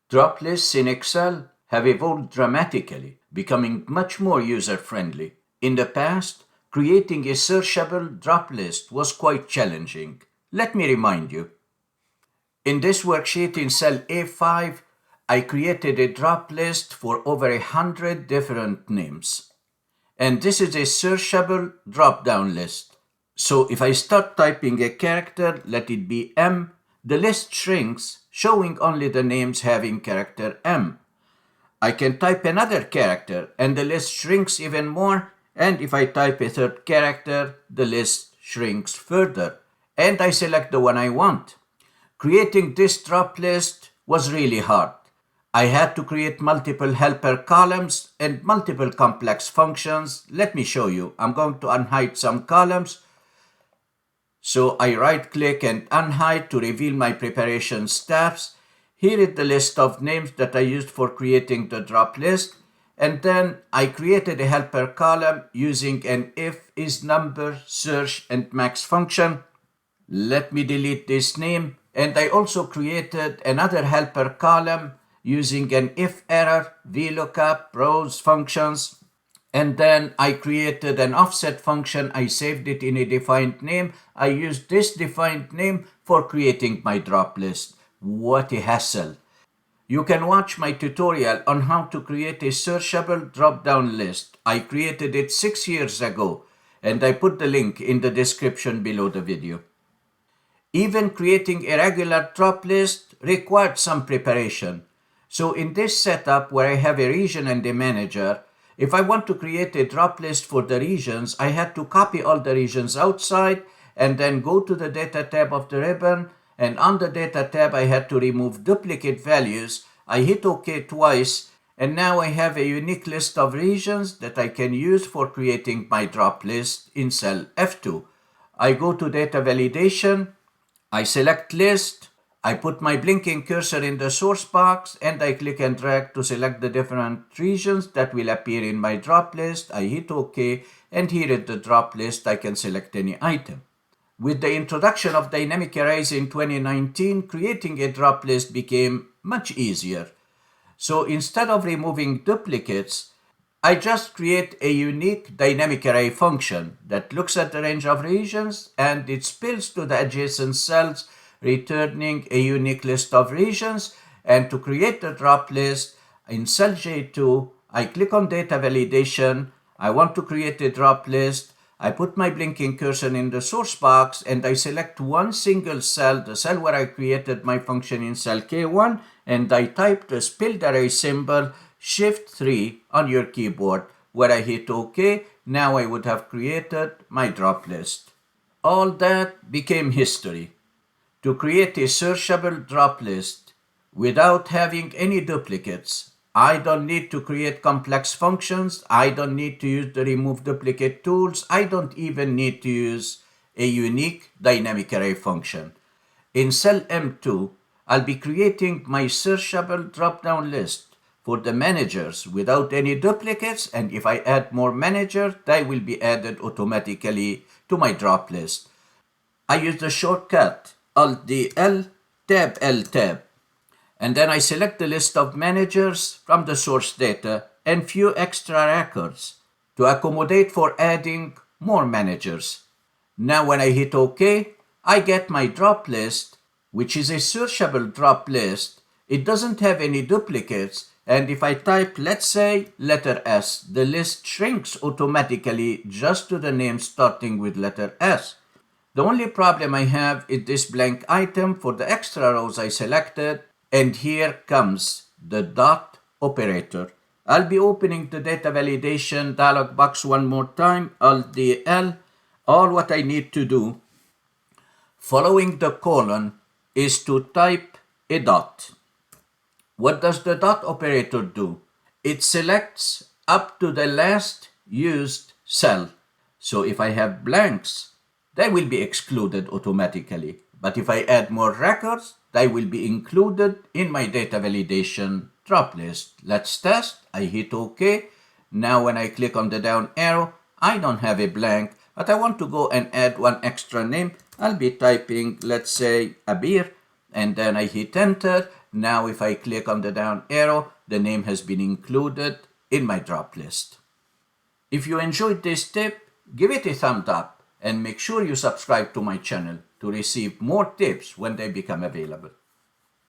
Drop lists in Excel have evolved dramatically, becoming much more user-friendly. In the past, creating a searchable drop list was quite challenging. Let me remind you. In this worksheet in cell A5, I created a drop list for over 100 different names. And this is a searchable drop-down list. So if I start typing a character, let it be M, the list shrinks, showing only the names having character M. I can type another character and the list shrinks even more, and if I type a third character, the list shrinks further, and I select the one I want. Creating this drop list was really hard. I had to create multiple helper columns and multiple complex functions. Let me show you. I'm going to unhide some columns. So I right-click and unhide to reveal my preparation steps. Here is the list of names that I used for creating the drop list. And then I created a helper column using an if, is number, search, and max function. Let me delete this name. And I also created another helper column using an if error, VLOOKUP, rows functions. And then I created an offset function. I saved it in a defined name. I used this defined name for creating my drop list. What a hassle. You can watch my tutorial on how to create a searchable drop-down list. I created it 6 years ago, and I put the link in the description below the video. Even creating a regular drop list required some preparation. So in this setup where I have a region and a manager, if I want to create a drop list for the regions, I had to copy all the regions outside and then go to the data tab of the ribbon, and on the data tab I had to remove duplicate values. I hit OK twice, and now I have a unique list of regions that I can use for creating my drop list in cell F2. I go to data validation, I select list, I put my blinking cursor in the source box, and I click and drag to select the different regions that will appear in my drop list. I hit OK, and here is the drop list. I can select any item. With the introduction of dynamic arrays in 2019, creating a drop list became much easier. So instead of removing duplicates, I just create a unique dynamic array function that looks at the range of regions and it spills to the adjacent cells, returning a unique list of regions. And to create the drop list in cell J2, I click on data validation. I want to create a drop list. I put my blinking cursor in the source box and I select one single cell, the cell where I created my function in cell K1, and I type the spilled array symbol Shift 3 on your keyboard, where I hit OK. Now I would have created my drop list. All that became history. To create a searchable drop list without having any duplicates, I don't need to create complex functions. I don't need to use the remove duplicate tools. I don't even need to use a unique dynamic array function. In cell M2, I'll be creating my searchable drop-down list for the managers without any duplicates, and if I add more managers, they will be added automatically to my drop list. I use the shortcut Alt-D-L, Tab-L-Tab. And then I select the list of managers from the source data and few extra records to accommodate for adding more managers. Now when I hit OK, I get my drop list, which is a searchable drop list. It doesn't have any duplicates, and if I type, let's say, letter S, the list shrinks automatically just to the name starting with letter S. The only problem I have is this blank item for the extra rows I selected. And here comes the dot operator. I'll be opening the data validation dialog box one more time, Alt-D-L. All what I need to do, following the colon, is to type a dot. What does the dot operator do? It selects up to the last used cell. So if I have blanks, they will be excluded automatically. But if I add more records, they will be included in my data validation drop list. Let's test. I hit OK. Now when I click on the down arrow, I don't have a blank, but I want to go and add one extra name. I'll be typing, let's say, Abir, and then I hit enter, Now if I click on the down arrow, the name has been included in my drop list. If you enjoyed this tip, give it a thumbs up and make sure you subscribe to my channel to receive more tips when they become available.